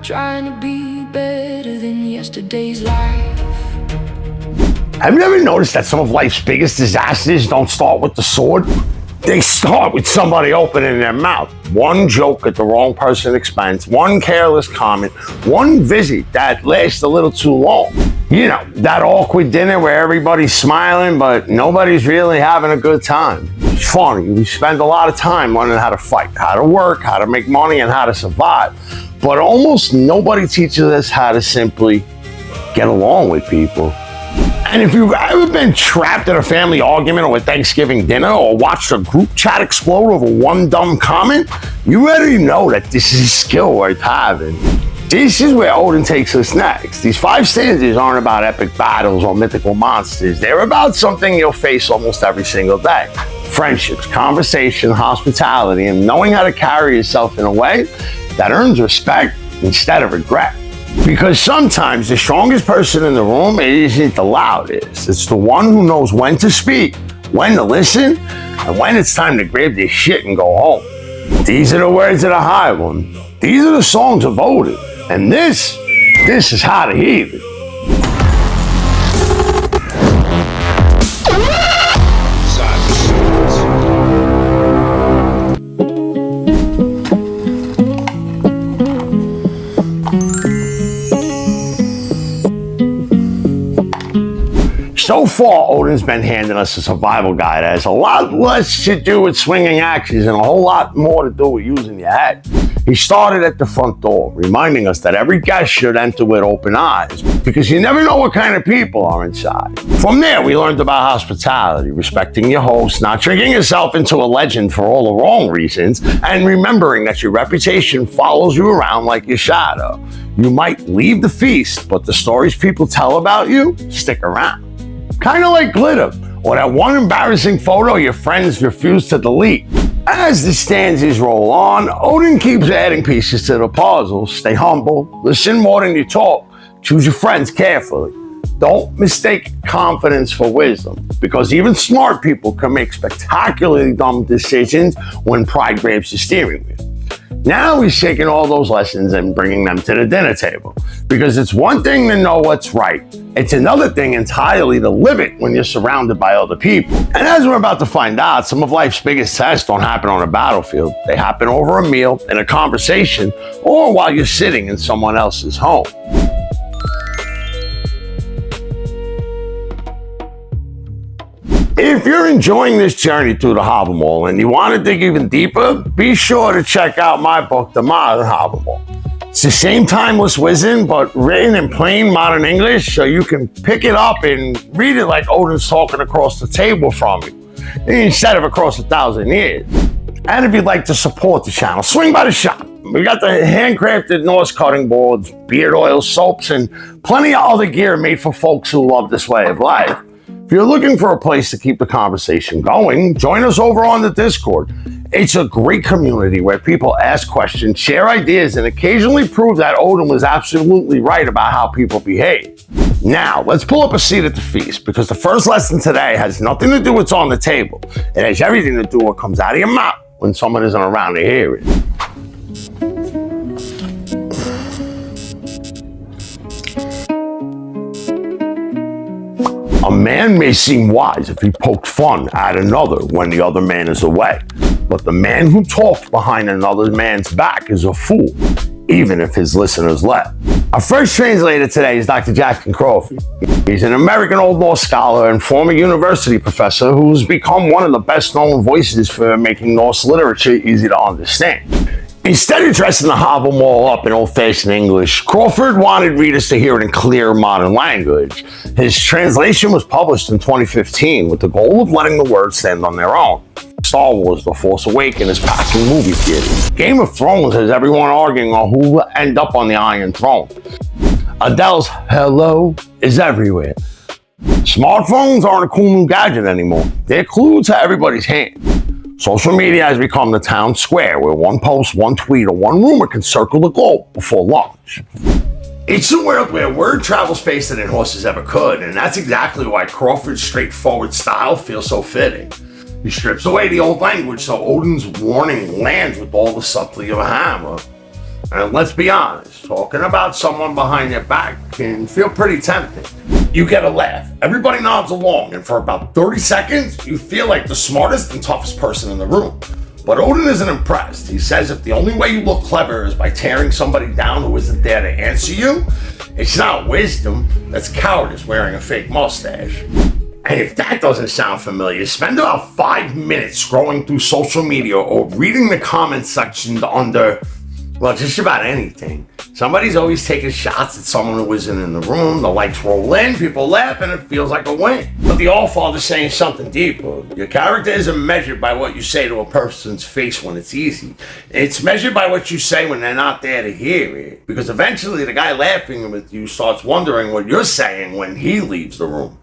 trying to be better than yesterday's life. Have you ever noticed that some of life's biggest disasters don't start with the sword? They start with somebody opening their mouth. One joke at the wrong person's expense, one careless comment, one visit that lasts a little too long. You know, that awkward dinner where everybody's smiling, but nobody's really having a good time. It's funny, we spend a lot of time learning how to fight, how to work, how to make money, and how to survive. But almost nobody teaches us how to simply get along with people. And if you've ever been trapped in a family argument or a Thanksgiving dinner or watched a group chat explode over one dumb comment, you already know that this is a skill worth having. This is where Odin takes us next. These 5 stanzas aren't about epic battles or mythical monsters. They're about something you'll face almost every single day. Friendships, conversation, hospitality, and knowing how to carry yourself in a way that earns respect instead of regret. Because sometimes the strongest person in the room isn't the loudest. It's the one who knows when to speak, when to listen, and when it's time to grab their shit and go home. These are the words of the Hávamál. These are the songs of Odin. And this is how the Heathen. So far, Odin's been handing us a survival guide that has a lot less to do with swinging axes and a whole lot more to do with using your head. He started at the front door, reminding us that every guest should enter with open eyes, because you never know what kind of people are inside. From there, we learned about hospitality, respecting your host, not drinking yourself into a legend for all the wrong reasons, and remembering that your reputation follows you around like your shadow. You might leave the feast, but the stories people tell about you stick around. Kind of like glitter, or that one embarrassing photo your friends refuse to delete. As the stanzas roll on, Odin keeps adding pieces to the puzzle. Stay humble, listen more than you talk, choose your friends carefully. Don't mistake confidence for wisdom, because even smart people can make spectacularly dumb decisions when pride grabs the steering wheel. Now he's taking all those lessons and bringing them to the dinner table. Because it's one thing to know what's right. It's another thing entirely to live it when you're surrounded by other people. And as we're about to find out, some of life's biggest tests don't happen on a battlefield. They happen over a meal, in a conversation, or while you're sitting in someone else's home. If you're enjoying this journey through the Havamal and you want to dig even deeper, be sure to check out my book, The Modern Havamal. It's the same timeless wisdom, but written in plain modern English, so you can pick it up and read it like Odin's talking across the table from you, instead of across 1,000 years. And if you'd like to support the channel, swing by the shop. We got the handcrafted Norse cutting boards, beard oil, soaps, and plenty of other gear made for folks who love this way of life. If you're looking for a place to keep the conversation going, join us over on the Discord. It's a great community where people ask questions, share ideas, and occasionally prove that Odin was absolutely right about how people behave. Now, let's pull up a seat at the feast, because the first lesson today has nothing to do with what's on the table. It has everything to do with what comes out of your mouth when someone isn't around to hear it. A man may seem wise if he poked fun at another when the other man is away. But the man who talks behind another man's back is a fool, even if his listeners left. Our first translator today is Dr. Jackson Crawford. He's an American Old Norse scholar and former university professor who's become one of the best-known voices for making Norse literature easy to understand. Instead of dressing the Hávamál up in old-fashioned English, Crawford wanted readers to hear it in clear modern language. His translation was published in 2015 with the goal of letting the words stand on their own. Star Wars: The Force Awakens is packing movie theaters. Game of Thrones has everyone arguing on who will end up on the Iron Throne. Adele's Hello is everywhere. Smartphones aren't a cool new gadget anymore. They're glued to everybody's hand. Social media has become the town square where one post, one tweet, or one rumor can circle the globe before lunch. It's a world where word travels faster than horses ever could, and that's exactly why Crawford's straightforward style feels so fitting. He strips away the old language so Odin's warning lands with all the subtlety of a hammer. And let's be honest, talking about someone behind their back can feel pretty tempting. You get a laugh, everybody nods along, and for about 30 seconds, you feel like the smartest and toughest person in the room. But Odin isn't impressed. He says if the only way you look clever is by tearing somebody down who isn't there to answer you, it's not wisdom, that's cowardice wearing a fake mustache. And if that doesn't sound familiar, spend about 5 minutes scrolling through social media or reading the comment section under, well, just about anything. Somebody's always taking shots at someone who isn't in the room, the likes roll in, people laugh, and it feels like a win. But the Allfather's saying something deeper. Your character isn't measured by what you say to a person's face when it's easy. It's measured by what you say when they're not there to hear it. Because eventually the guy laughing with you starts wondering what you're saying when he leaves the room.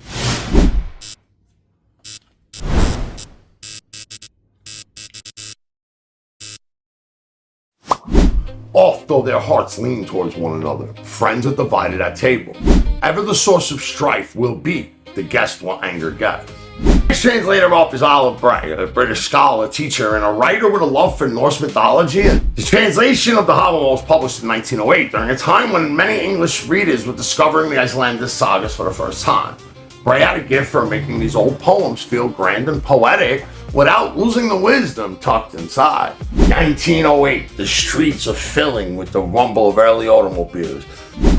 Oft though their hearts lean towards one another, friends are divided at table. Ever the source of strife will be, the guest will anger guests. Next translator up is Olive Bray, a British scholar, teacher, and a writer with a love for Norse mythology. His translation of the Hávamál was published in 1908, during a time when many English readers were discovering the Icelandic sagas for the first time. Bray had a gift for making these old poems feel grand and poetic without losing the wisdom tucked inside. 1908, the streets are filling with the rumble of early automobiles.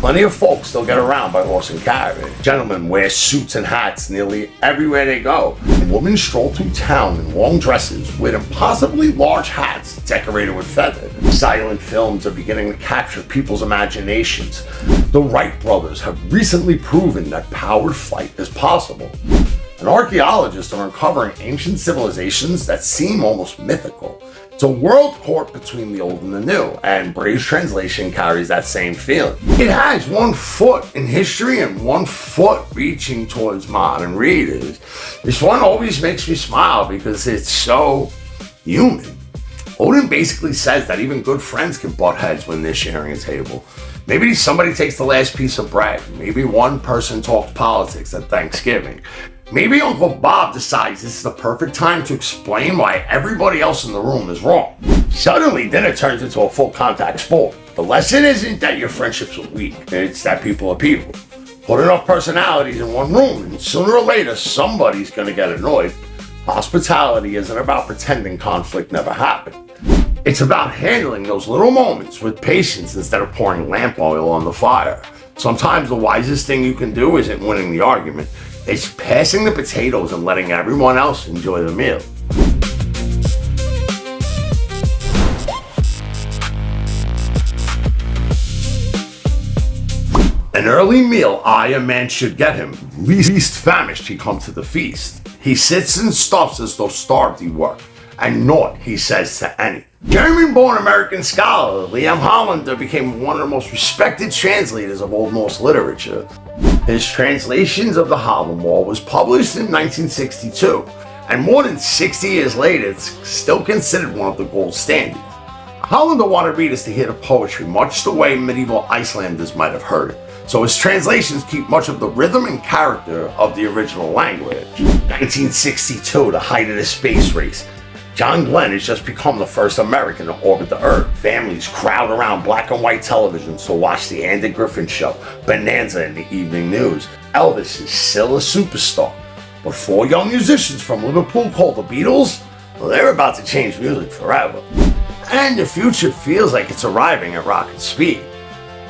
Plenty of folks still get around by horse and carriage. Gentlemen wear suits and hats nearly everywhere they go. Women stroll through town in long dresses with impossibly large hats decorated with feathers. Silent films are beginning to capture people's imaginations. The Wright brothers have recently proven that powered flight is possible. And archaeologists are uncovering ancient civilizations that seem almost mythical. It's a world caught between the old and the new, and Bray's translation carries that same feeling. It has one foot in history and one foot reaching towards modern readers. This one always makes me smile because it's so human. Odin basically says that even good friends can butt heads when they're sharing a table. Maybe somebody takes the last piece of bread. Maybe one person talks politics at Thanksgiving. Maybe Uncle Bob decides this is the perfect time to explain why everybody else in the room is wrong. Suddenly, dinner turns into a full contact sport. The lesson isn't that your friendships are weak, it's that people are people. Put enough personalities in one room, and sooner or later, somebody's gonna get annoyed. Hospitality isn't about pretending conflict never happened. It's about handling those little moments with patience instead of pouring lamp oil on the fire. Sometimes the wisest thing you can do isn't winning the argument. It's passing the potatoes and letting everyone else enjoy the meal. An early meal a man should get him. Least famished he come to the feast. He sits and stuffs as though starved he were, and naught he says to any. German-born American scholar Liam Hollander became one of the most respected translators of Old Norse literature. His translations of the Hávamál was published in 1962, and more than 60 years later, it's still considered one of the gold standards. Hollander wanted readers to hear the poetry much the way medieval Icelanders might have heard it, so his translations keep much of the rhythm and character of the original language. 1962, the height of the space race. John Glenn has just become the first American to orbit the Earth. Families crowd around black and white televisions to watch the Andy Griffin Show, Bonanza in the evening news. Elvis is still a superstar. But 4 young musicians from Liverpool called the Beatles, well, they're about to change music forever. And the future feels like it's arriving at rocket speed.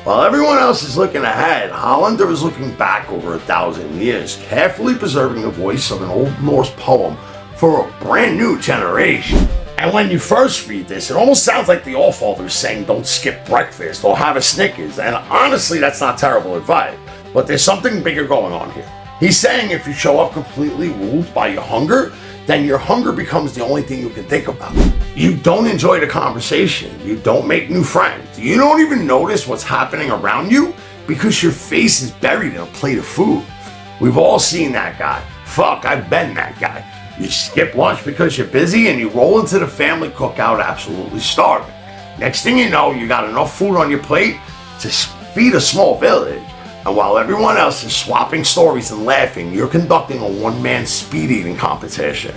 While everyone else is looking ahead, Hollander is looking back over 1,000 years, carefully preserving the voice of an Old Norse poem for a brand new generation. And when you first read this, it almost sounds like the Allfather is saying don't skip breakfast or have a Snickers, and honestly that's not terrible advice, but there's something bigger going on here. He's saying if you show up completely ruled by your hunger, then your hunger becomes the only thing you can think about. You don't enjoy the conversation, you don't make new friends, you don't even notice what's happening around you because your face is buried in a plate of food. We've all seen that guy. Fuck, I've been that guy. You skip lunch because you're busy and you roll into the family cookout absolutely starving. Next thing you know, you got enough food on your plate to feed a small village. And while everyone else is swapping stories and laughing, you're conducting a one-man speed eating competition.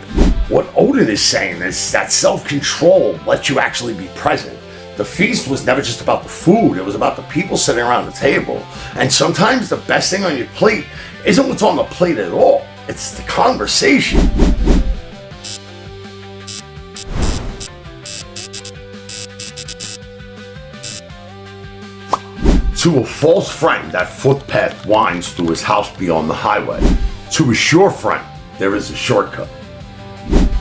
What Odin is saying is that self-control lets you actually be present. The feast was never just about the food, it was about the people sitting around the table. And sometimes the best thing on your plate isn't what's on the plate at all, it's the conversation. To a false friend, that footpath winds through his house beyond the highway. To a sure friend, there is a shortcut.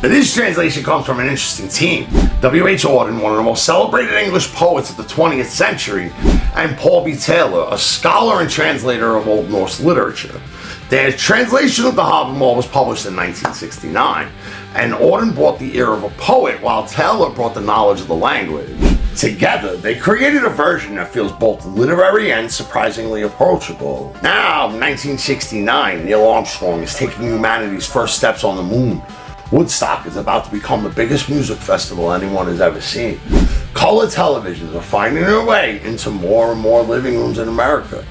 Now, this translation comes from an interesting team. W.H. Auden, one of the most celebrated English poets of the 20th century, and Paul B. Taylor, a scholar and translator of Old Norse literature. Their translation of the Hávamál was published in 1969, and Auden brought the ear of a poet while Taylor brought the knowledge of the language. Together, they created a version that feels both literary and surprisingly approachable. Now, 1969, Neil Armstrong is taking humanity's first steps on the moon. Woodstock is about to become the biggest music festival anyone has ever seen. Color televisions are finding their way into more and more living rooms in America.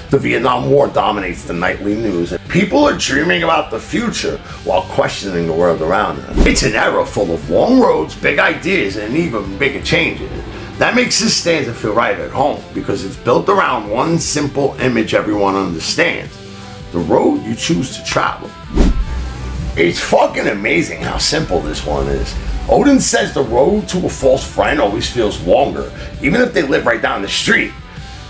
The Vietnam War dominates the nightly news, and people are dreaming about the future while questioning the world around them. It's an era full of long roads, big ideas, and even bigger changes. That makes this stanza feel right at home, because it's built around one simple image everyone understands: the road you choose to travel. It's fucking amazing how simple this one is. Odin says the road to a false friend always feels longer, even if they live right down the street.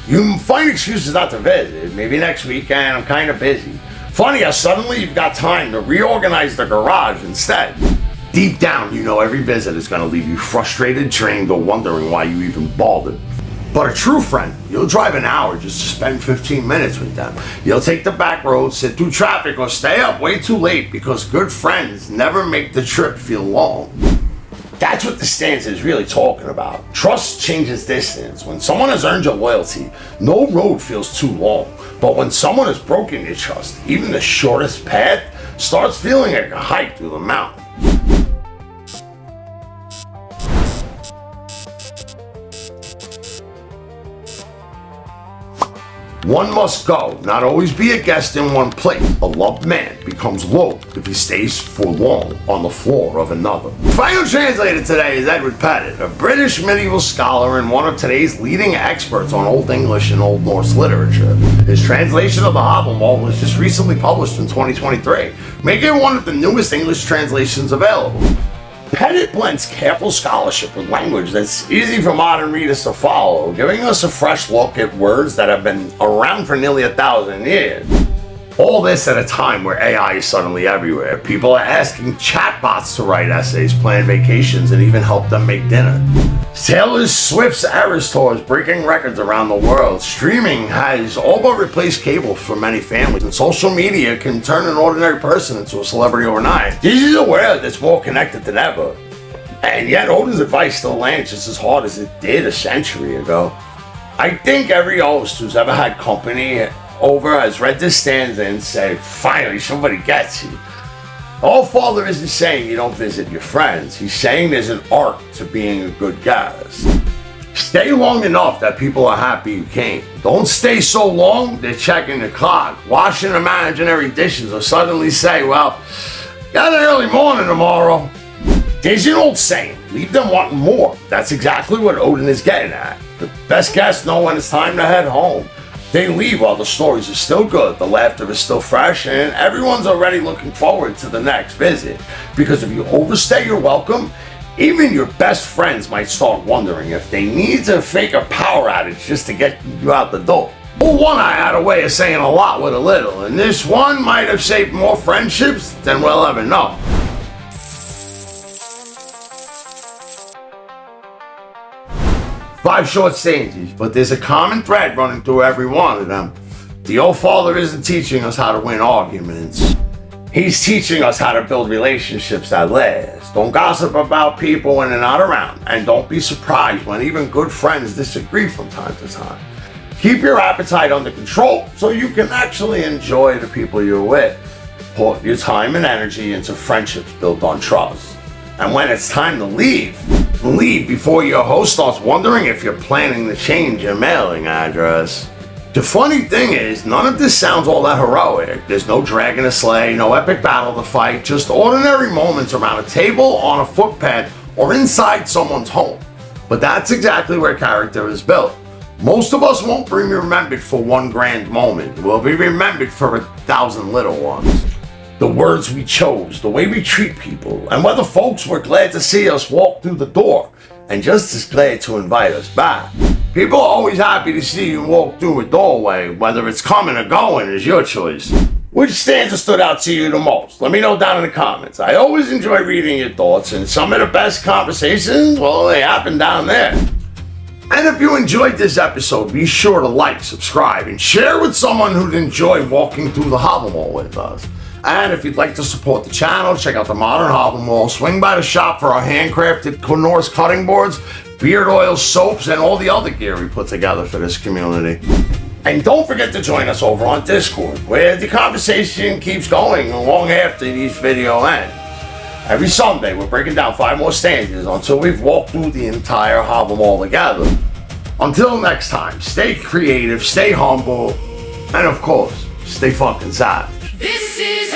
You find excuses not to visit. Maybe next weekend, I'm kind of busy. Funny how suddenly you've got time to reorganize the garage instead. Deep down, you know every visit is going to leave you frustrated, drained, or wondering why you even bothered. But a true friend, you'll drive an hour just to spend 15 minutes with them. You'll take the back road, sit through traffic, or stay up way too late, because good friends never make the trip feel long. That's what the stanza is really talking about. Trust changes distance. When someone has earned your loyalty, no road feels too long. But when someone has broken your trust, even the shortest path starts feeling like a hike through the mountain. One must go, not always be a guest in one place. A loved man becomes loathed if he stays for long on the floor of another. Final translator today is Edward Pettit, a British medieval scholar and one of today's leading experts on Old English and Old Norse literature. His translation of the Hávamál was just recently published in 2023, making it one of the newest English translations available. Pettit blends careful scholarship with language that's easy for modern readers to follow, giving us a fresh look at words that have been around for nearly 1,000 years. All this at a time where AI is suddenly everywhere. People are asking chatbots to write essays, plan vacations, and even help them make dinner. Taylor Swift's Eras Tour is breaking records around the world. Streaming has all but replaced cable for many families, and social media can turn an ordinary person into a celebrity overnight. This is a world that's more connected than ever. And yet Odin's advice still lands just as hard as it did a century ago. I think every host who's ever had company over has read this stanza and said, finally somebody gets you. All Father isn't saying you don't visit your friends. He's saying there's an art to being a good guest. Stay long enough that people are happy you came. Don't stay so long they're checking the clock, washing imaginary dishes, or suddenly say, well, got an early morning tomorrow. There's an old saying, leave them wanting more. That's exactly what Odin is getting at. The best guests know when it's time to head home. They leave while the stories are still good, the laughter is still fresh, and everyone's already looking forward to the next visit. Because if you overstay your welcome, even your best friends might start wondering if they need to fake a power outage just to get you out the door. Well, one I had a way of saying a lot with a little, and this one might have saved more friendships than we'll ever know. Five short stanzas, but there's a common thread running through every one of them. The old father isn't teaching us how to win arguments. He's teaching us how to build relationships that last. Don't gossip about people when they're not around, and don't be surprised when even good friends disagree from time to time. Keep your appetite under control so you can actually enjoy the people you're with. Put your time and energy into friendships built on trust. And when it's time to leave before your host starts wondering if you're planning to change your mailing address. The funny thing is, none of this sounds all that heroic. There's no dragon to slay, no epic battle to fight, just ordinary moments around a table, on a footpath, or inside someone's home. But that's exactly where character is built. Most of us won't be remembered for one grand moment. We'll be remembered for 1,000 little ones. The words we chose, the way we treat people, and whether folks were glad to see us walk through the door and just as glad to invite us back. People are always happy to see you walk through a doorway, whether it's coming or going is your choice. Which stanza stood out to you the most? Let me know down in the comments. I always enjoy reading your thoughts, and some of the best conversations, well, they happen down there. And if you enjoyed this episode, be sure to like, subscribe, and share with someone who'd enjoy walking through the Hávamál with us. And if you'd like to support the channel, check out the Modern Hávamál, swing by the shop for our handcrafted Norse cutting boards, beard oils, soaps, and all the other gear we put together for this community. And don't forget to join us over on Discord, where the conversation keeps going long after each video ends. Every Sunday, we're breaking down 5 more stanzas until we've walked through the entire Hávamál together. Until next time, stay creative, stay humble, and of course, stay fucking savage. This is